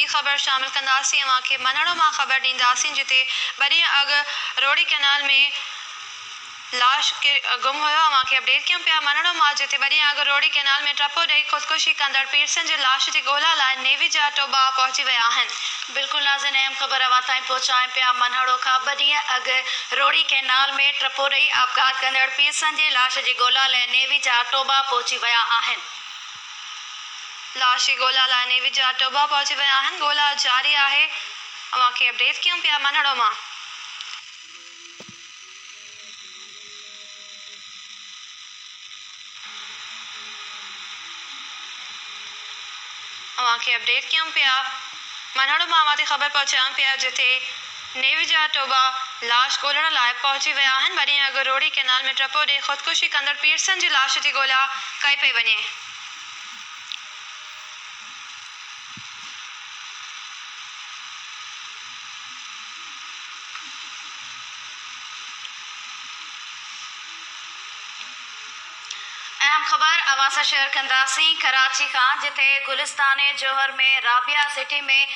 B ख़बर शामिल कंदासीं अवां खे मनड़ो मां ख़बर ॾींदासीं जिते वरी अॻु रोड़ी कैनाल में लाश के गुम हुयो। अवां खे अपडेट कयूं पिया मनड़ो मां जिते वरी अॻु रोड़ी कैनाल में टपो ॾेई ख़ुदकुशी कंदड़ पीरसन जे लाश जी ॻोल्हा लाइ नेवी जा टोबा पहुची विया आहिनि। बिल्कुल नाज़रीन, अहम ख़बर अवां ताईं पहुचाएं पिया। मनहड़ो खां 2 ॾींहं अॻु रोड़ी कैनाल में टपो ॾेई आपघात कंदड़ पीरसन जी लाश जी ॻोल्हा लाइ नेवी जा टोबा पहुची विया आहिनि। लाश जी ॻोल्हा लाइ नेवी जा टोबा पहुची विया आहिनि। ॻोल्हा जारी आहे। अवां खे अपडेट कयूं पिया मनहड़ो मां। अवां खे अपडेट कयूं पिया मनहड़ो मां अवां ते ख़बर पहुचायूं पिया जिते नेवी जा टोबा लाश ॻोल्हण लाइ पहुची विया आहिनि। वरी अॻु रोड़ी कैनाल में टपो ॾेई ख़ुदकुशी कंदड़ पीरसन जी लाश जी ॻोल्हा कई पई वञे। अहम ख़बर अवां सां शेयर कंदासीं कराची खां जिते गुलिस्तान जोहर में राबिया सिटी में